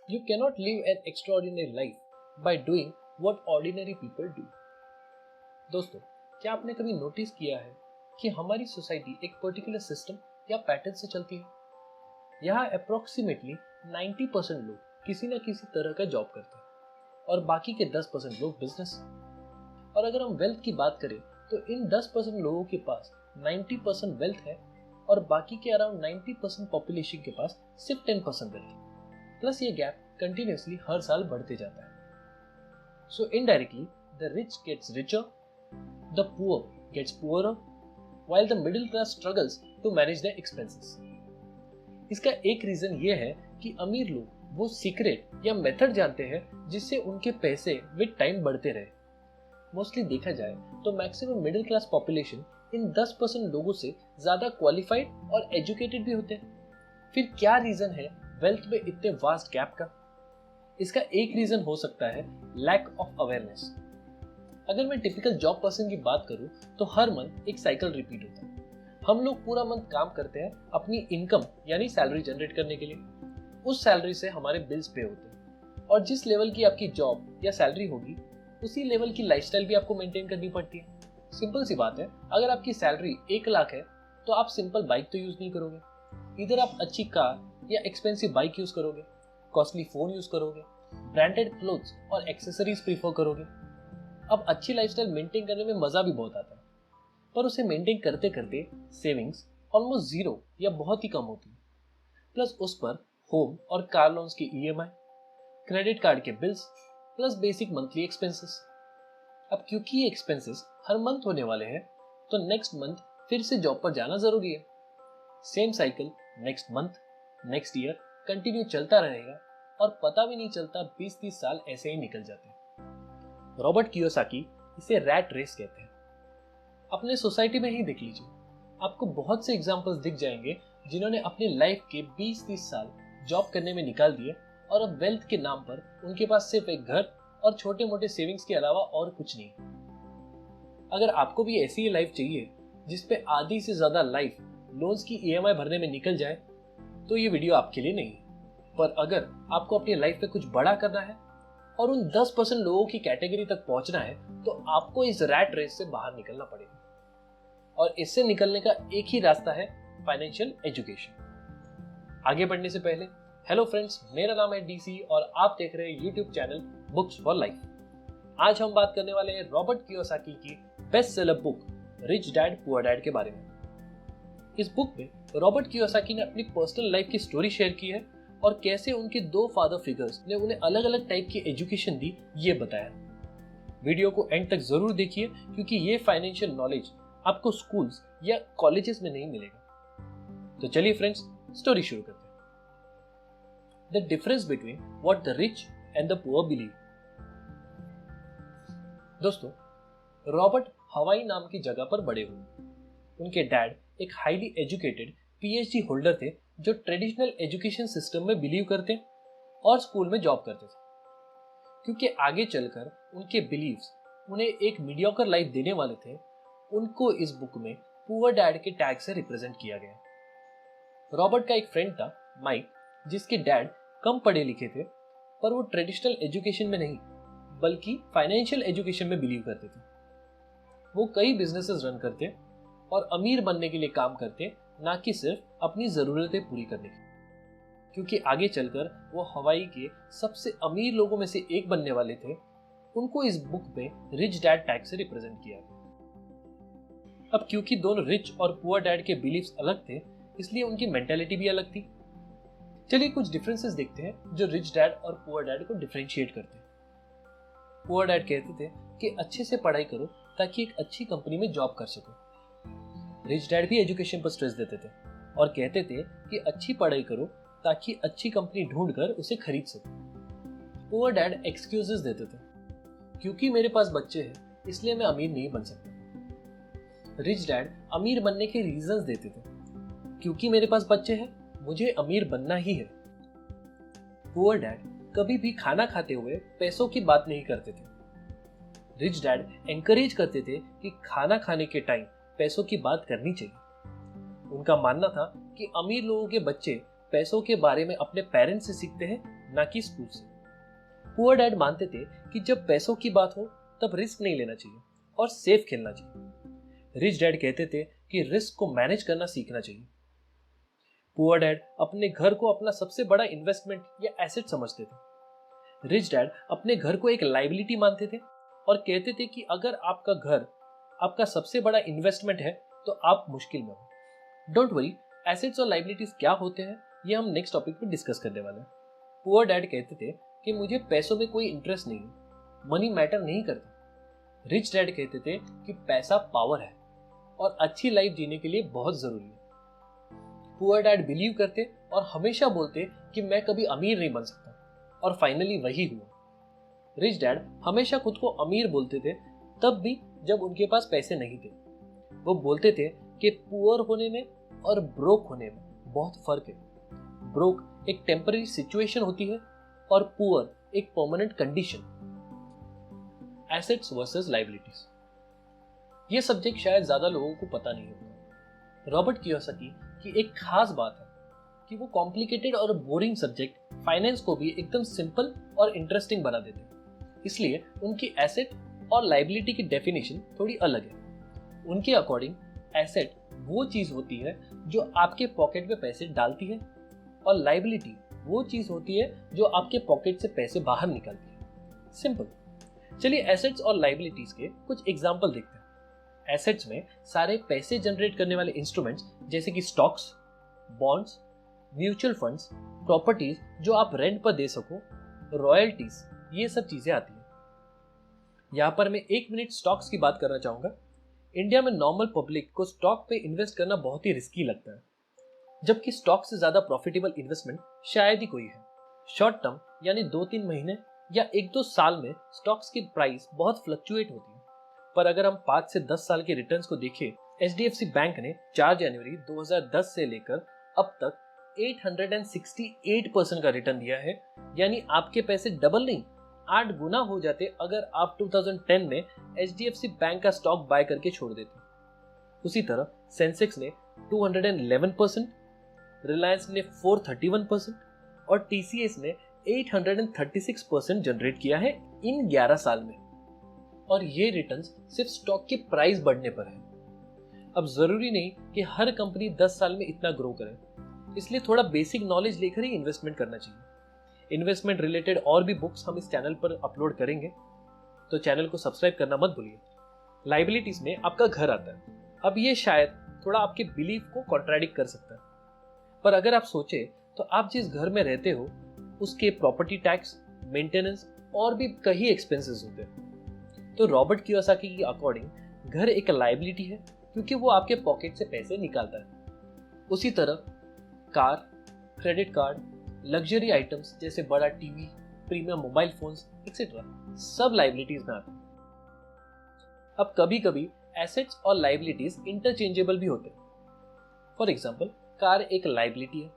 You cannot live an extraordinary life by doing what ordinary people do. दोस्तों, क्या आपने कभी नोटिस किया है कि हमारी सोसाइटी एक पर्टिकुलर सिस्टम या पैटर्न से चलती है? यहाँ अप्रोक्सीमेटली 90% लोग किसी न किसी तरह का जॉब करते हैं और बाकी के 10% लोग बिजनेस। और अगर हम वेल्थ की बात करें तो इन 10% लोगों के पास 90% वेल्थ है और बाकी के अराउंड 90% पॉपुलेशन के पास सिर्फ 10% वेल्थ है। प्लस ये गैप कंटिन्यूसली हर साल बढ़ते जाता है। So indirectly the rich gets richer, the poor gets poorer, while the middle class struggles to manage the expenses. इसका एक रीजन ये है कि अमीर लोग वो सीक्रेट या मेथड जानते हैं जिससे उनके पैसे विद टाइम बढ़ते रहे। मोस्टली देखा जाए तो maximum middle class population in 10% लोगों से ज्यादा क्वालिफाइड और एजुकेटेड भी होते हैं। फिर क्या रीजन है वेल्थ में इतने वास्ट गैप का? इसका एक रीजन हो सकता है लैक ऑफ अवेयरनेस। अगर मैं टिपिकल जॉब पर्सन की बात करूं तो हर मंथ एक साइकिल रिपीट होता है। हम लोग पूरा मंथ काम करते हैं अपनी इनकम यानी सैलरी जनरेट करने के लिए। उस सैलरी से हमारे बिल्स पे होते हैं और जिस लेवल की आपकी जॉब या सैलरी होगी उसी लेवल की लाइफस्टाइल भी आपको मेंटेन करनी पड़ती है। सिंपल सी बात है, अगर आपकी सैलरी 1 लाख है तो आप सिंपल बाइक तो यूज नहीं करोगे, इधर आप अच्छी कार या एक्सपेंसिव बाइक यूज करोगे, कॉस्टली फोन यूज करोगे, ब्रांडेड क्लोथ्स और एक्सेसरीज प्रीफर करोगे। अब अच्छी लाइफस्टाइल मेंटेन करने में मजा भी बहुत आता है, पर उसे मेंटेन करते करते सेविंग्स ऑलमोस्ट जीरो या बहुत ही कम होती है। प्लस उस पर होम और कार लोन्स की ईएमआई, क्रेडिट कार्ड के bills plus basic monthly expenses. अब क्योंकि ये एक्सपेंसेस हर मंथ होने वाले हैं तो नेक्स्ट मंथ फिर से जॉब पर जाना जरूरी है। Same cycle next month, next year continue चलता रहेगा और पता भी नहीं चलता 20-30 साल ऐसे ही निकल जाते हैं। रॉबर्ट कियोसाकी इसे रैट रेस कहते हैं। अपने सोसाइटी में ही देख लीजिए, आपको बहुत से एग्जांपल्स दिख जाएंगे जिन्होंने अपनी लाइफ के 20-30 साल जॉब करने में निकाल दिए और अब वेल्थ के नाम पर उनके पास सिर्फ एक घर और छोटे मोटे सेविंग्स के अलावा और कुछ नहीं। अगर आपको भी ऐसी ही लाइफ चाहिए जिसपे आधी से ज्यादा लाइफ लोन्स की ईएमआई भरने में निकल जाए तो ये वीडियो आपके लिए नहीं है। पर अगर आपको अपनी लाइफ में कुछ बड़ा करना है और उन 10% लोगों की कैटेगरी तक पहुंचना है तो आपको इस रैट रेस से बाहर निकलना पड़ेगा। और इससे निकलने का एक ही रास्ता है, फाइनेंशियल एजुकेशन। आगे बढ़ने से पहले हेलो फ्रेंड्स, मेरा नाम है डीसी और आप देख रहे हैं YouTube channel books for life. आज हम बात करने वाले हैं रॉबर्ट कियोसाकी की best seller book rich dad poor dad के बारे में। इस बुक में रॉबर्ट कियोसाकी ने अपनी पर्सनल लाइफ की स्टोरी शेयर की है और कैसे उनके 2 फादर फिगर्स ने उन्हें अलग अलग टाइप की एजुकेशन दी ये बताया। वीडियो को एंड तक जरूर देखिए क्योंकि ये फाइनेंशियल नॉलेज आपको स्कूल्स या कॉलेजेस में नहीं मिलेगा। तो चलिए फ्रेंड्स, स्टोरी शुरू करते हैं। The difference between what the rich and the poor believe. दोस्तों, रॉबर्ट हवाई नाम की जगह पर बड़े हुए। उनके डैड एक हाईली एजुकेटेड पीएचडी होल्डर थे जो ट्रेडिशनल एजुकेशन सिस्टम में बिलीव करते और स्कूल में जॉब करते थे। क्योंकि आगे चलकर उनके बिलीव्स उन्हें एक मीडियोकर लाइफ देने वाले थे, उनको इस बुक में पुअर डैड के टैग से रिप्रेजेंट किया गया। रॉबर्ट का एक फ्रेंड था माइक, जिसके डैड कम पढ़े लिखे थे पर वो ट्रेडिशनल एजुकेशन में नहीं बल्कि फाइनेंशियल एजुकेशन में बिलीव करते थे। वो कई बिजनेसेस रन करते और अमीर बनने के लिए काम करते, ना कि सिर्फ अपनी जरूरतें पूरी करने की। क्योंकि आगे चलकर वो हवाई के सबसे अमीर लोगों में से एक बनने वाले थे, उनको इस बुक में रिच डैड टैग से रिप्रेजेंट किया गया। अब क्योंकि दोनों रिच और पुअर डैड के बिलीव्स अलग थे, इसलिए उनकी मेंटालिटी भी अलग थी। चलिए कुछ डिफरेंसेस देखते हैं जो रिच डैड और पुअर डैड को डिफरेंशिएट करते हैं। पुअर डैड कहते थे कि अच्छे से पढ़ाई करो ताकि एक अच्छी कंपनी में जॉब कर सको। रिच डैड भी एजुकेशन पर स्ट्रेस देते थे और कहते थे कि अच्छी पढ़ाई करो ताकि अच्छी कंपनी ढूंढकर उसे खरीद सको। पुअर डैड एक्सक्यूजेस देते थे, क्योंकि मेरे पास बच्चे हैं इसलिए मैं अमीर नहीं बन सकता। रिच डैड अमीर बनने के रीजंस देते थे, क्योंकि मेरे पास बच्चे हैं मुझे अमीर बनना ही है। पुअर डैड कभी भी खाना खाते हुए पैसों की बात नहीं करते थे। रिच डैड एनकरेज करते थे कि खाना खाने के टाइम पैसों की बात करनी चाहिए। उनका मानना था कि अमीर लोगों के बच्चे पैसों के बारे में अपने पेरेंट्स से सीखते हैं ना कि स्कूल से। पुअर डैड मानते थे कि जब पैसों की बात हो तब रिस्क नहीं लेना चाहिए और सेफ खेलना चाहिए। रिच डैड कहते थे कि रिस्क को मैनेज करना सीखना चाहिए। पुअर डैड अपने घर को अपना सबसे बड़ा इन्वेस्टमेंट या एसेट समझते थे। रिच डैड अपने घर को एक लाइबिलिटी मानते थे और कहते थे कि अगर आपका घर आपका सबसे बड़ा इन्वेस्टमेंट है तो आप मुश्किल में हो। डोंट वरी, एसेट्स और लाइबिलिटीज क्या होते हैं ये हम नेक्स्ट टॉपिक पे डिस्कस करने वाले हैं। पुअर डैड कहते थे कि मुझे पैसों में कोई इंटरेस्ट नहीं है, मनी मैटर नहीं करता। रिच डैड कहते थे कि पैसा पावर है और अच्छी लाइफ जीने के लिए बहुत जरूरी है। पुअर डैड बिलीव करते और हमेशा बोलते कि मैं कभी अमीर नहीं बन सकता, और फाइनली वही हुआ। रिच डैड हमेशा खुद को अमीर बोलते थे, तब भी जब उनके पास पैसे नहीं थे। वो बोलते थे कि पुअर होने में और ब्रोक होने में बहुत फर्क है। ब्रोक एक टेम्पररी सिचुएशन होती है और पुअर एक permanent condition. Assets versus liabilities, ये सब्जेक्ट शायद ज्यादा लोगों को पता नहीं होगा। रॉबर्ट कियोसाकी की एक खास बात है कि वो कॉम्प्लिकेटेड और बोरिंग सब्जेक्ट फाइनेंस को भी एकदम सिंपल और इंटरेस्टिंग बना देते हैं। इसलिए उनकी एसेट और लायबिलिटी की डेफिनेशन थोड़ी अलग है। उनके अकॉर्डिंग एसेट वो चीज होती है जो आपके पॉकेट में पैसे डालती है, और लायबिलिटी वो चीज होती है जो आपके पॉकेट से पैसे बाहर निकालती है। सिंपल। चलिए एसेट्स और लायबिलिटीज के कुछ एग्जांपल देखते हैं। एसेट्स में सारे पैसे जनरेट करने वाले इंस्ट्रूमेंट्स जैसे कि stocks, bonds, mutual funds, properties जो आप रेंट पर दे सको, रॉयल्टीज, ये सब चीजें आती हैं। यहां पर मैं 1 मिनट स्टॉक्स की बात करना चाहूंगा। इंडिया में नॉर्मल पब्लिक को स्टॉक पे इन्वेस्ट करना बहुत ही रिस्की लगता है, जबकि स्टॉक से ज्यादा प्रॉफिटेबल इन्वेस्टमेंट शायद ही कोई है। शॉर्ट टर्म यानी 2-3 महीने या 1-2 साल में स्टॉक्स की प्राइस बहुत फ्लक्चुएट होती है, पर अगर हम 5 से 10 साल के रिटर्न्स को देखें, HDFC बैंक ने 4 जनवरी 2010 से लेकर अब तक 868% का रिटर्न दिया है। यानी आपके पैसे डबल नहीं, 8 गुना हो जाते अगर आप 2010 में HDFC बैंक का स्टॉक बाय करके छोड़ देते। उसी तरह सेंसेक्स ने 211%, रिलायंस ने 431% और TCS ने 836% जनरेट किया है इन 11 साल में। और ये रिटर्न्स सिर्फ स्टॉक के प्राइस बढ़ने पर है। अब जरूरी नहीं कि हर कंपनी 10 साल में इतना ग्रो करे, इसलिए थोड़ा बेसिक नॉलेज लेकर ही इन्वेस्टमेंट करना चाहिए। इन्वेस्टमेंट रिलेटेड और भी बुक्स हम इस चैनल पर अपलोड करेंगे, तो चैनल को सब्सक्राइब करना मत भूलिए। लायबिलिटीज में आपका घर आता है। अब ये शायद थोड़ा आपके बिलीफ को कॉन्ट्राडिक्ट कर सकता है, पर अगर आप सोचे तो आप जिस घर में रहते हो उसके प्रॉपर्टी टैक्स, मेंटेनेंस और भी कई एक्सपेंसेस होते हैं। तो रॉबर्ट कियोसाकी की अकॉर्डिंग घर एक लायबिलिटी है क्योंकि वो आपके पॉकेट से पैसे निकालता है। उसी तरह car, credit card, luxury items जैसे बड़ा TV, premium mobile phones etcetera सब लायबिलिटीज में आते हैं। अब कभी कभी एसेट्स और लायबिलिटीज इंटरचेंजेबल भी होते हैं। फॉर एग्जाम्पल, कार एक लायबिलिटी है,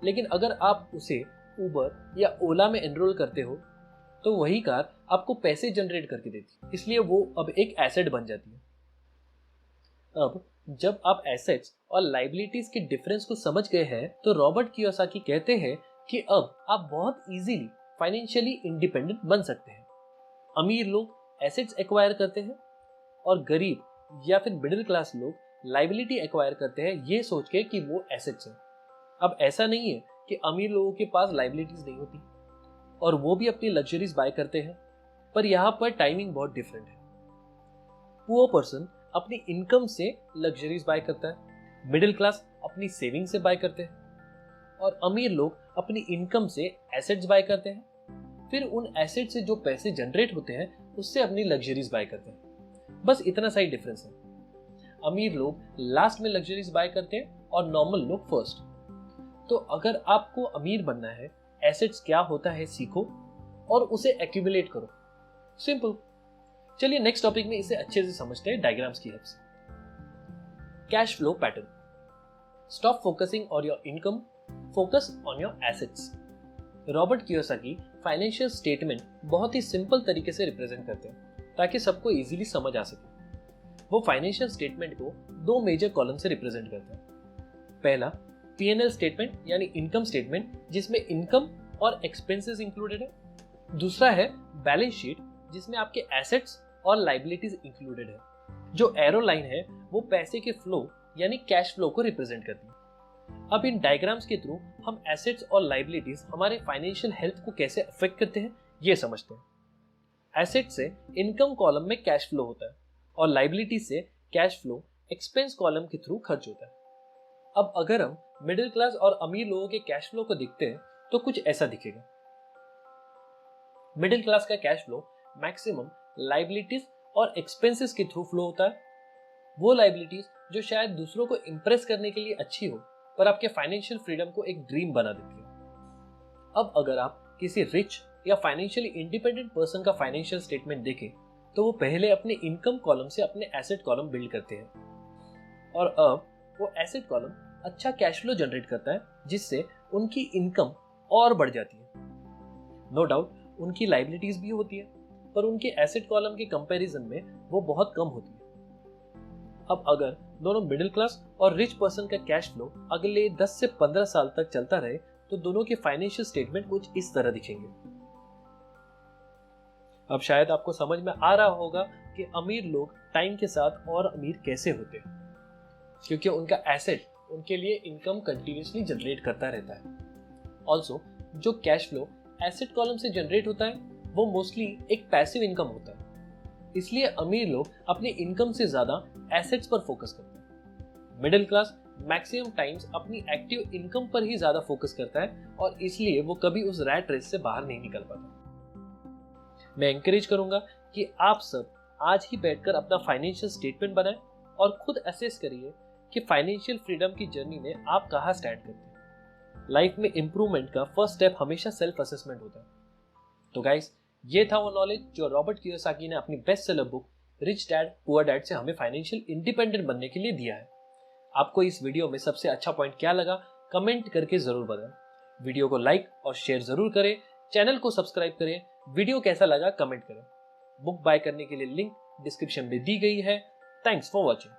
लेकिन अगर आप उसे उबर या ओला में एनरोल करते हो तो वही कार आपको पैसे जनरेट करके देती है, इसलिए वो अब एक एसेट बन जाती है। अब जब आप एसेट्स और लायबिलिटीज के डिफरेंस को समझ गए हैं, तो रॉबर्ट कियोसाकी कहते हैं कि अब आप बहुत इजीली फाइनेंशियली इंडिपेंडेंट बन सकते हैं। अमीर लोग एसेट्स एक्वायर करते हैं और गरीब या फिर मिडिल क्लास लोग लायबिलिटी एक्वायर करते हैं ये सोच के कि वो एसेट्स हैं। अब ऐसा नहीं है कि अमीर लोगों के पास लायबिलिटीज नहीं होती और वो भी अपनी लग्जरीज बाय करते हैं, पर यहाँ पर टाइमिंग बहुत डिफरेंट है। पुअर पर्सन अपनी इनकम से लग्जरीज बाय करता है, मिडिल क्लास अपनी सेविंग से बाय करते हैं और अमीर लोग अपनी इनकम से एसेट्स बाय करते हैं। फिर उन एसेट से जो पैसे जनरेट होते हैं उससे अपनी लग्जरीज बाय करते हैं। बस इतना सा ही डिफरेंस है। अमीर लोग लास्ट में लग्जरीज बाय करते हैं और नॉर्मल लोग फर्स्ट। तो अगर आपको अमीर बनना है, एसेट्स क्या होता है सीखो और उसे एक्यूमुलेट करो। सिंपल। चलिए नेक्स्ट टॉपिक में इसे अच्छे से समझते हैं डायग्राम्स की हेल्प से। Cash flow pattern. Stop focusing on your income, focus on your assets. Robert Kiyosaki financial statement बहुत ही सिंपल तरीके से रिप्रेजेंट करते हैं ताकि सबको इजीली समझ आ सके। वो फाइनेंशियल स्टेटमेंट को 2 मेजर कॉलम से रिप्रेजेंट करते हैं। पहला P&L स्टेटमेंट यानी इनकम स्टेटमेंट, जिसमें इनकम और एक्सपेंसेस इंक्लूडेड है। दूसरा है बैलेंस शीट, जिसमें आपके एसेट्स और लाइबिलिटीज इंक्लूडेड है। जो एरो लाइन है वो पैसे के फ्लो यानी कैश फ्लो को रिप्रेजेंट करती है। अब इन डायग्राम्स के थ्रू हम एसेट्स और लाइबिलिटीज हमारे फाइनेंशियल हेल्थ को कैसे अफेक्ट करते हैं ये समझते हैं। एसेट से इनकम कॉलम में कैश फ्लो होता है और लाइबिलिटी से कैश फ्लो एक्सपेंस कॉलम के थ्रू खर्च होता है। अब अगर हम मिडिल क्लास और अमीर लोगों के कैश फ्लो को देखते हैं तो कुछ ऐसा दिखेगा। मिडिल क्लास का कैश फ्लो मैक्सिमम लाइबिलिटीज और एक्सपेंसेस के थ्रू फ्लो होता है। वो लाइबिलिटीज जो शायद दूसरों को इंप्रेस करने के लिए अच्छी हो पर आपके फाइनेंशियल फ्रीडम को एक ड्रीम बना देती है। अब अगर आप किसी रिच या फाइनेंशियली इंडिपेंडेंट पर्सन का फाइनेंशियल स्टेटमेंट देखें तो वो पहले अपने इनकम कॉलम से अपने एसेट कॉलम बिल्ड करते हैं और अब वो एसेट कॉलम अच्छा कैश फ्लो जनरेट करता है जिससे उनकी इनकम और बढ़ जाती है। नो डाउट उनकी लाइबिलिटीज भी होती है पर उनके एसेट कॉलम के कंपैरिजन में वो बहुत कम होती है। अब अगर दोनों मिडिल क्लास और रिच पर्सन का कैश फ्लो अगले 10 से 15 साल तक चलता रहे तो दोनों के फाइनेंशियल स्टेटमेंट कुछ इस तरह दिखेंगे। अब शायद आपको समझ में आ रहा होगा कि अमीर लोग टाइम के साथ और अमीर कैसे होते हैं, क्योंकि उनका एसेट उनके लिए इनकम कंटिन्यूसली जनरेट करता रहता है। ऑल्सो जो कैश फ्लो एसेट कॉलम से जनरेट होता है वो मोस्टली एक पैसिव इनकम होता है, इसलिए अमीर लोग अपने इनकम से ज्यादा एसेट्स पर फोकस करते हैं। मिडिल क्लास मैक्सिमम टाइम्स अपनी एक्टिव इनकम पर ही ज्यादा फोकस करता है और इसलिए वो कभी उस रैट रेस से बाहर नहीं निकल पाता। मैं एनकरेज करूंगा कि आप सब आज ही बैठकर अपना फाइनेंशियल स्टेटमेंट बनाएं और खुद असेस करिए कि फाइनेंशियल फ्रीडम की जर्नी में आप कहां स्टैंड करते हैं। लाइफ में इंप्रूवमेंट का फर्स्ट स्टेप हमेशा सेल्फ असेसमेंट होता है। तो गाइस, ये था वो नॉलेज जो रॉबर्ट कियोसाकी ने अपनी best seller book rich dad poor dad से हमें फाइनेंशियल इंडिपेंडेंट बनने के लिए दिया है। आपको इस वीडियो में सबसे अच्छा पॉइंट क्या लगा कमेंट करके जरूर बताएं। वीडियो को लाइक और शेयर जरूर करें, चैनल को सब्सक्राइब करें। वीडियो कैसा लगा कमेंट करें। बुक बाय करने के लिए लिंक डिस्क्रिप्शन में दी गई है। Thanks for watching.